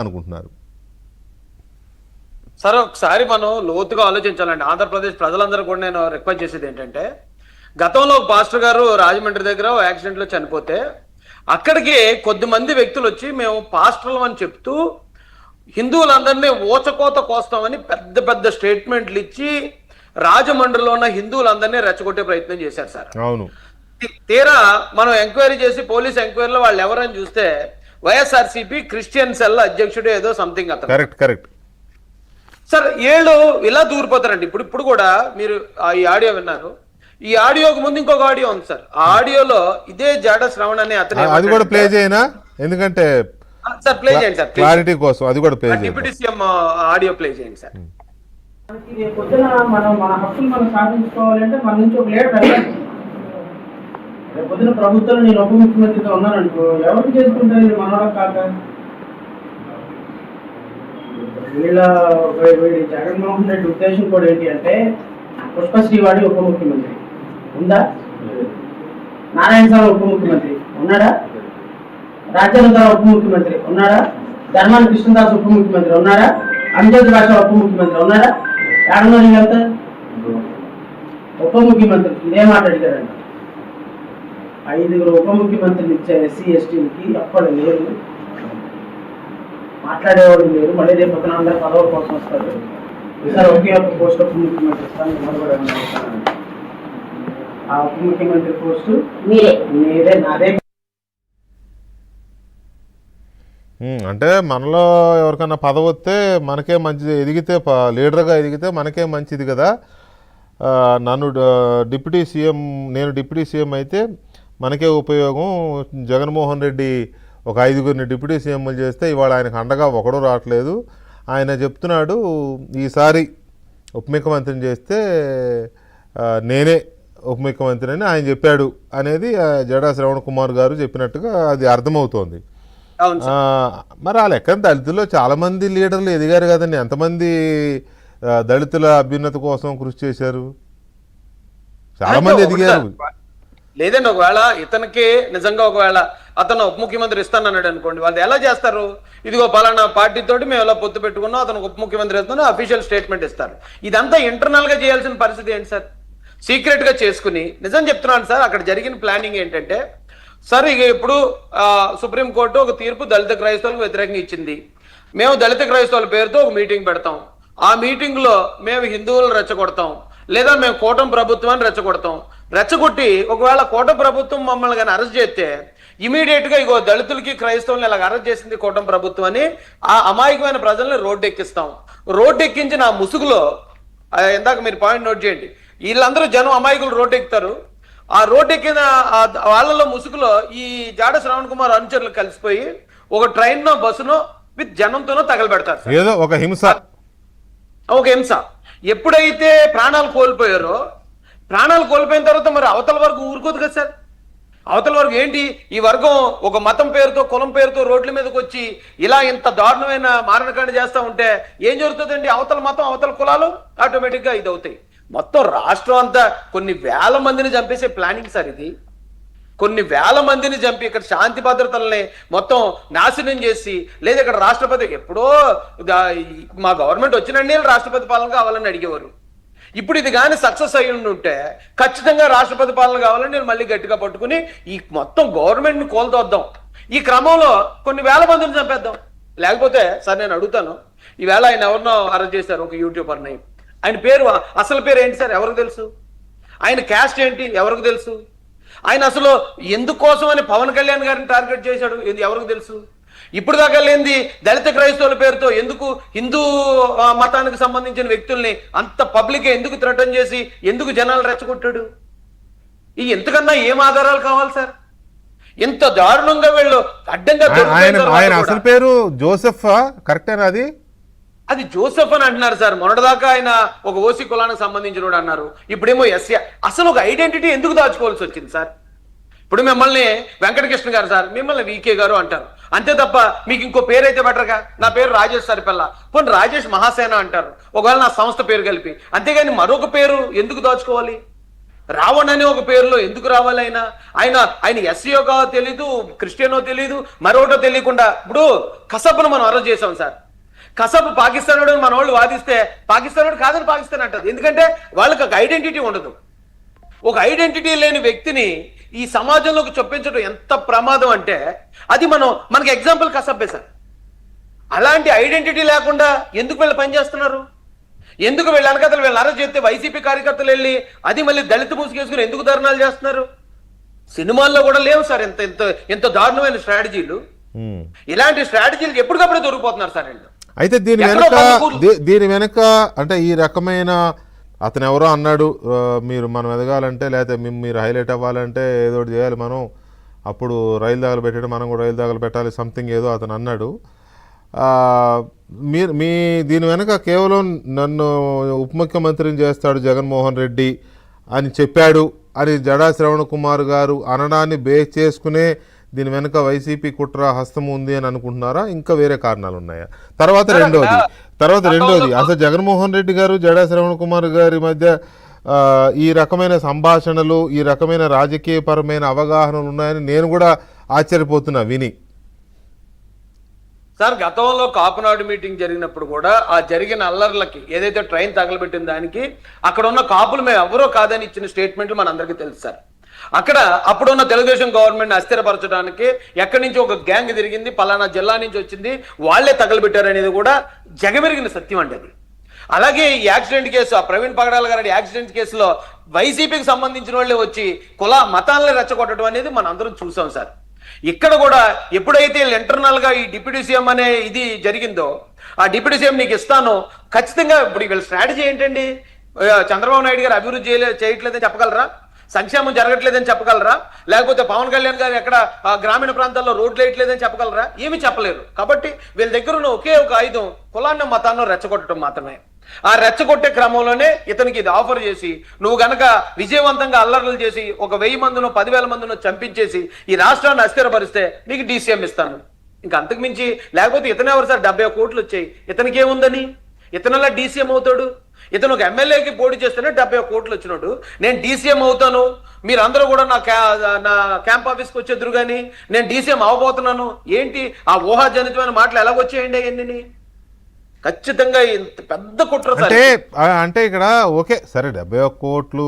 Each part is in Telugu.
అనుకుంటున్నారు. సార్ ఒకసారి మనం లోతుగా ఆలోచించాలండి. ఆంధ్రప్రదేశ్ ప్రజలందరూ కూడా నేను రిక్వెస్ట్ చేసేది ఏంటంటే, గతంలో ఒక పాస్టర్ గారు రాజమండ్రి దగ్గర యాక్సిడెంట్ లో చనిపోతే అక్కడికి కొద్దిమంది వ్యక్తులు వచ్చి మేము పాస్టర్లు అని చెప్తూ హిందువులందరినీ ఊచకోత కోస్తామని పెద్ద పెద్ద స్టేట్మెంట్లు ఇచ్చి రాజమండ్రిలో ఉన్న హిందువులందరినీ రెచ్చగొట్టే ప్రయత్నం చేశారు సార్. అవును. తీరా మనం ఎంక్వైరీ చేసి పోలీస్ ఎంక్వైరీలో వాళ్ళు ఎవరని చూస్తే వైఎస్ఆర్సీపీ క్రిస్టియన్ సెల్ అధ్యక్షుడు ఏదో సంథింగ్ అతను. కరెక్ట్ సార్ ఏళ్ళు ఇలా దూరిపోతారండి. ఇప్పుడు కూడా మీరు ఈ ఆడియో విన్నారు. ఈ ఆడియోకి ముందు ఇంకొక ఆడియో ఉంది సార్. ఆ ఆడియోలో ఇదే జాడ శ్రవణ్ అనే అతను అది కూడా ప్లే చేయనా, ఎందుకంటే సార్ ప్లే చేయండి సార్ క్లారిటీ కోసం. అది కూడా ప్లే చేయండి. డిప్యూటీ సీఎం ఆడియో ప్లే చేయండి సార్. పొద్దున మనం మన హక్కులు మనం సాధించుకోవాలంటే మన నుంచి ఒక లీడర్ అయ్యాలి. పొద్దున ప్రభుత్వంలో నేను ఉప ముఖ్యమంత్రిగా ఉన్నాను అనుకో, ఎవరికి చేసుకుంటారు మనోడ కాక వీడి జగన్మోహన్ రెడ్డి ఉద్దేశం కూడా ఏంటి అంటే పుష్పశ్రీవాడి ఉప ముఖ్యమంత్రి ఉందా? నారాయణ స్వామి ఉప ముఖ్యమంత్రి ఉన్నాడా? రాజ్యాంగ ఉప ముఖ్యమంత్రి ఉన్నాడా? ధర్మాన కృష్ణదాస్ ఉప ముఖ్యమంత్రి ఉన్నాడా? అంజద్ భాష ఉప ముఖ్యమంత్రి ఉన్నాడా? ఏడన్నా నీకంతా ఉప ముఖ్యమంత్రి ఇదే మాట అడిగారంట. 5 ఉప ముఖ్యమంత్రులు ఇచ్చారు ఎస్సీ ఎస్టీలకి. అప్పుడు లేరు, మాట్లాడేవాడు లేరు. మళ్ళీ రేపు పక్కన అందరూ పదవుల కోసం వస్తారు. ఈసారి ఒకే ఒక పోస్ట్ ఉప ముఖ్యమంత్రి ఇస్తాను. ఆ ఉప ముఖ్యమంత్రి పోస్టు మీరే నాదే. అంటే మనలో ఎవరికైనా పదవి వస్తే మనకే మంచిది, ఎదిగితే లీడర్గా ఎదిగితే మనకే మంచిది కదా. నన్ను డిప్యూటీ సీఎం, నేను డిప్యూటీ సీఎం అయితే మనకే ఉపయోగం. జగన్మోహన్ రెడ్డి ఒక 5గురిని డిప్యూటీ సీఎంలు చేస్తే ఇవాళ ఆయనకు అండగా ఒకడు రావట్లేదు. ఆయన చెప్తున్నాడు ఈసారి ఉప ముఖ్యమంత్రిని చేస్తే నేనే ఉప ముఖ్యమంత్రి అని ఆయన చెప్పాడు అనేది జడా శ్రవణ్ కుమార్ గారు చెప్పినట్టుగా అది అర్థమవుతోంది. మరి ఆ లెక్కన దళితుల్లో చాలామంది లీడర్లు ఎదిగారు కదండి. ఎంతమంది దళితుల అభ్యున్నతి కోసం కృషి చేశారు? చాలామంది ఎదిగారు. లేదండి, ఒకవేళ ఇతనికి నిజంగా ఒకవేళ అతను ఉప ముఖ్యమంత్రి ఇస్తానన్నాడు అనుకోండి, వాళ్ళు ఎలా చేస్తారు? ఇదిగో పలానా పార్టీతోటి మేము ఎలా పొత్తు పెట్టుకున్నాం, అతను ఉప ముఖ్యమంత్రి ఇస్తాను అఫీషియల్ స్టేట్మెంట్ ఇస్తారు. ఇదంతా ఇంటర్నల్ గా చేయాల్సిన పరిస్థితి ఏంటి సార్? సీక్రెట్ గా చేసుకుని, నిజం చెప్తున్నాను సార్, అక్కడ జరిగిన ప్లానింగ్ ఏంటంటే సార్, ఇక ఇప్పుడు సుప్రీంకోర్టు ఒక తీర్పు దళిత క్రైస్తవులకు వ్యతిరేకంగా ఇచ్చింది. మేము దళిత క్రైస్తవుల పేరుతో ఒక మీటింగ్ పెడతాం. ఆ మీటింగ్ లో మేము హిందువులను రెచ్చగొడతాం, లేదా మేము కూటమి ప్రభుత్వాన్ని రెచ్చగొడతాం. రెచ్చగొట్టి ఒకవేళ కూటమి ప్రభుత్వం మమ్మల్ని కానీ అరెస్ట్ చేస్తే ఇమీడియట్ గా ఇగో దళితులకి క్రైస్తవులను ఇలాగ అరెస్ట్ చేసింది కూటమి ప్రభుత్వం అని ఆ అమాయకమైన ప్రజల్ని రోడ్డు ఎక్కిస్తాం. రోడ్డు ఎక్కించిన ఆ ముసుగులో, ఇందాక మీరు పాయింట్ నోట్ చేయండి, వీళ్ళందరూ జనం అమాయకులు రోడ్డు ఎక్కుతారు. ఆ రోడ్డు ఎక్కిన వాళ్ళలో ముసుగులో ఈ జాడ శ్రవణ్ కుమార్ అనుచరులు కలిసిపోయి ఒక ట్రైన్నో బస్సునో విత్ జనంతోనో తగలబెడతారు. ఏదో ఒక హింస. ఎప్పుడైతే ప్రాణాలు కోల్పోయారో, ప్రాణాలు కోల్పోయిన తర్వాత మరి అవతల వర్గం ఊరుకోదు కదా సార్. అవతల వర్గం ఏంటి, ఈ వర్గం ఒక మతం పేరుతో కులం పేరుతో రోడ్ల మీదకి వచ్చి ఇలా ఇంత దారుణమైన మారణకాండ చేస్తూ ఉంటే ఏం జరుగుతుందండి? అవతల మతం అవతల కులాలు ఆటోమేటిక్ గా ఇది అవుతాయి. మొత్తం రాష్ట్రం అంతా కొన్ని వేల మందిని చంపేసే ప్లానింగ్ సార్ ఇది. కొన్ని వేల మందిని చంపి ఇక్కడ శాంతి భద్రతల్ని మొత్తం నాశనం చేసి, లేదా ఇక్కడ రాష్ట్రపతి ఎప్పుడో మా గవర్నమెంట్ వచ్చినండి రాష్ట్రపతి పాలన కావాలని అడిగేవారు. ఇప్పుడు ఇది కానీ సక్సెస్ అయ్యి ఉంటే ఖచ్చితంగా రాష్ట్రపతి పాలన కావాలని నేను మళ్ళీ గట్టిగా పట్టుకుని ఈ మొత్తం గవర్నమెంట్ని కోల్తొద్దాం. ఈ క్రమంలో కొన్ని వేల మందిని చంపేద్దాం. లేకపోతే సార్ నేను అడుగుతాను, ఈవేళ ఆయన ఎవరినో అరెస్ట్ చేశారు, ఒక యూట్యూబర్ని. ఆయన పేరు, అసలు పేరు ఏంటి సార్ ఎవరికి తెలుసు? ఆయన క్యాస్ట్ ఏంటి ఎవరికి తెలుసు? ఆయన అసలు ఎందుకోసం అని పవన్ కళ్యాణ్ గారిని టార్గెట్ చేశాడు ఎవరికి తెలుసు? ఇప్పుడు దాకా లేనిది దళిత క్రైస్తవుల పేరుతో ఎందుకు హిందూ మతానికి సంబంధించిన వ్యక్తుల్ని అంత పబ్లిక్ ఎందుకు థ్రెటన్ చేసి ఎందుకు జనాలు రెచ్చగొట్టాడు? ఈ ఎంతకన్నా ఏం ఆధారాలు కావాలి సార్? ఇంత దారుణంగా వీళ్ళు అడ్డంగా. ఆయన అసలు పేరు జోసెఫ్, కరెక్టేనా? అది జోసెఫ్ అని అంటున్నారు సార్. మొన్నటిదాకా ఆయన ఒక ఓసీ కులానికి సంబంధించిన అన్నారు, ఇప్పుడేమో ఎస్సీ. అసలు ఒక ఐడెంటిటీ ఎందుకు దాచుకోవాల్సి వచ్చింది సార్? ఇప్పుడు మిమ్మల్ని వెంకటకృష్ణ గారు సార్, మిమ్మల్ని వికే గారు అంటారు అంతే తప్ప మీకు ఇంకో పేరు అయితే బెటర్గా. నా పేరు రాజేష్ సరిపల్ల, పోనీ రాజేష్ మహాసేన అంటారు ఒకవేళ నా సంస్థ పేరు కలిపి. అంతేగాని మరొక పేరు ఎందుకు దాచుకోవాలి? రావణ్ అనే ఒక పేరులో ఎందుకు రావాలి ఆయన ఆయన ఆయన ఎస్సీయో తెలీదు, క్రిస్టియనో తెలీదు, మరొకటో తెలియకుండా ఇప్పుడు కసబ్ను మనం అరెస్ట్ చేసాం సార్. కసబ్ పాకిస్తాన్ వాడు మన వాళ్ళు వాదిస్తే పాకిస్తాన్ వాడు కాదని పాకిస్తాన్ అంటది. ఎందుకంటే వాళ్ళకి ఒక ఐడెంటిటీ ఉండదు. ఒక ఐడెంటిటీ లేని వ్యక్తిని ఈ సమాజంలోకి చొప్పించడం ఎంత ప్రమాదం అంటే అది మనకి ఎగ్జాంపుల్ కసబ్బే సార్. అలాంటి ఐడెంటిటీ లేకుండా ఎందుకు వీళ్ళు పనిచేస్తున్నారు? ఎందుకు వీళ్ళు వెనకతలు వీళ్ళు అరెస్ట్ చేస్తే వైసీపీ కార్యకర్తలు వెళ్ళి అది మళ్ళీ దళిత మూసుకేసుకుని ఎందుకు ధర్నాలు చేస్తున్నారు? సినిమాల్లో కూడా లేవు సార్ ఎంత ఎంత ఎంత దారుణమైన స్ట్రాటజీలు. ఇలాంటి స్ట్రాటజీలు ఎప్పటికప్పుడు దొరికిపోతున్నారు సార్ వీళ్ళు. అయితే దీని వెనక అంటే ఈ రకమైన అతను ఎవరో అన్నాడు మనం ఎదగాలంటే లేకపోతే మీరు హైలైట్ అవ్వాలంటే ఏదో ఒకటి చేయాలి మనం, అప్పుడు రైలు దాగలు పెట్టాడు మనం కూడా రైలు దాగలు పెట్టాలి సంథింగ్ ఏదో అతను అన్నాడు. దీని వెనక కేవలం నన్ను ఉప ముఖ్యమంత్రిని చేస్తాడు జగన్మోహన్ రెడ్డి అని చెప్పాడు అని జడా శ్రవణ్ కుమార్ గారు అనడాన్ని బేస్ చేసుకునే దీని వెనుక వైసీపీ కుట్ర హస్తం ఉంది అని అనుకుంటున్నారా? ఇంకా వేరే కారణాలు ఉన్నాయా? తర్వాత రెండోది అసలు జగన్మోహన్ రెడ్డి గారు జడా శ్రవణ్ కుమార్ గారి మధ్య ఈ రకమైన సంభాషణలు, ఈ రకమైన రాజకీయపరమైన అవగాహనలు ఉన్నాయని నేను కూడా ఆశ్చర్యపోతున్నా విని. సార్ గతంలో కాపునాడు మీటింగ్ జరిగినప్పుడు కూడా ఆ జరిగిన అల్లర్లకి ఏదైతే ట్రైన్ తగలబెట్టిన దానికి అక్కడ ఉన్న కాపులు మేము ఎవరో కాదని ఇచ్చిన స్టేట్మెంట్లు మనందరికీ తెలుసు సార్. అక్కడ అప్పుడున్న తెలుగుదేశం గవర్నమెంట్ అస్థిరపరచడానికి ఎక్కడి నుంచి ఒక గ్యాంగ్ తిరిగింది, పలానా జిల్లా నుంచి వచ్చింది, వాళ్లే తగలబెట్టారు అనేది కూడా జగమెరిగిన సత్యం అండి అది. అలాగే ఈ యాక్సిడెంట్ కేసు, ఆ ప్రవీణ్ పగడాల గారి యాక్సిడెంట్ కేసులో వైసీపీకి సంబంధించిన వాళ్ళే వచ్చి కుల మతాలను రెచ్చగొట్టడం అనేది మనం అందరం చూసాం సార్. ఇక్కడ కూడా ఎప్పుడైతే ఇంటర్నల్ గా ఈ డిప్యూటీ సీఎం అనే ఇది జరిగిందో, ఆ డిప్యూటీ సీఎం నీకు ఇస్తాను ఖచ్చితంగా. ఇప్పుడు వీళ్ళ స్ట్రాటజీ ఏంటండి? చంద్రబాబు నాయుడు గారు అభివృద్ధి చేయట్లేదని చెప్పగలరా? సంక్షేమం జరగట్లేదని చెప్పగలరా? లేకపోతే పవన్ కళ్యాణ్ గారు ఎక్కడ గ్రామీణ ప్రాంతాల్లో రోడ్లు వేయట్లేదని చెప్పగలరా? ఏమి చెప్పలేరు. కాబట్టి వీళ్ళ దగ్గర ఉన్న ఒకే ఒక ఆయుధం కులాన్ని మతాన్ని రెచ్చగొట్టడం మాత్రమే. ఆ రెచ్చగొట్టే క్రమంలోనే ఇతనికి ఇది ఆఫర్ చేసి నువ్వు గనక విజయవంతంగా అల్లర్లు చేసి 1000 మందినో 10,000 మందినో చంపించేసి ఈ రాష్ట్రాన్ని అస్థిరపరిస్తే నీకు డీసీఎం ఇస్తాను. ఇంకా అంతకు మించి లేకపోతే ఇతను ఎవరు సార్? 70 కోట్లు వచ్చాయి, ఇతనికి ఏముందని? ఇతనలా డీసీఎం అవుతాడు? ఇతను ఒక ఎమ్మెల్యేకి పోటీ చేస్తేనే 70 కోట్లు వచ్చినాడు. నేను డీసీఎం అవుతాను, మీరందరూ కూడా నా క్యాంప్ ఆఫీస్కి వచ్చేద్దరు కానీ నేను డీసీఎం అవ్వబోతున్నాను ఏంటి? ఆ ఊహాజనితమైన మాటలు ఎలాగొచ్చేయండి అవన్నీ? ఖచ్చితంగా ఇంత పెద్ద కుట్ర అంటే ఇక్కడ ఓకే సరే 71 కోట్లు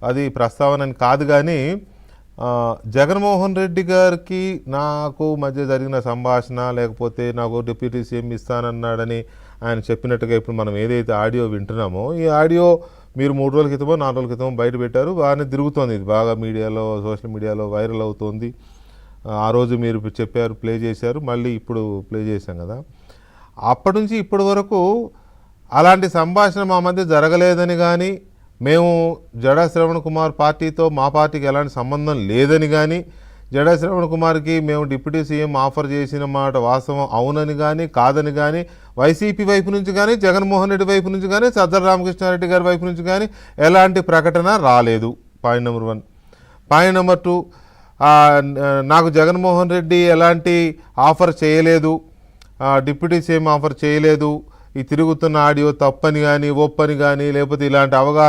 అది ప్రస్తావన అని కాదు కానీ జగన్మోహన్ రెడ్డి గారికి నాకు మధ్య జరిగిన సంభాషణ లేకపోతే నాకు డిప్యూటీ సీఎం ఇస్తానన్నాడని ఆయన చెప్పినట్టుగా ఇప్పుడు మనం ఏదైతే ఆడియో వింటున్నామో ఈ ఆడియో మీరు 3 రోజుల క్రితమో 4 రోజుల క్రితమో బయట పెట్టారు. బాగానే తిరుగుతోంది, ఇది బాగా మీడియాలో సోషల్ మీడియాలో వైరల్ అవుతోంది. ఆ రోజు మీరు చెప్పారు, ప్లే చేశారు, మళ్ళీ ఇప్పుడు ప్లే చేశాం కదా. అప్పటి నుంచి ఇప్పటి వరకు అలాంటి సంభాషణ మా మధ్య జరగలేదని కానీ, మేము జడా శ్రవణ్ కుమార్ పార్టీతో మా పార్టీకి ఎలాంటి సంబంధం లేదని కానీ, జడా శ్రవణ్ కుమార్కి మేము డిప్యూటీ సీఎం ఆఫర్ చేసిన మాట వాస్తవం అవునని కానీ కాదని కానీ వైసీపీ వైపు నుంచి కానీ జగన్మోహన్ రెడ్డి వైపు నుంచి కానీ సజ్జల రామకృష్ణారెడ్డి గారి వైపు నుంచి కానీ ఎలాంటి ప్రకటన రాలేదు. Point number 1. పాయింట్ నెంబర్ 2, నాకు జగన్మోహన్ రెడ్డి ఎలాంటి ఆఫర్ చేయలేదు, డిప్యూటీ సీఎం ఆఫర్ చేయలేదు, ఈ తిరుగుతున్న ఆడియో తప్పని కానీ ఒప్పని కానీ లేకపోతే ఇలాంటి అవగాహన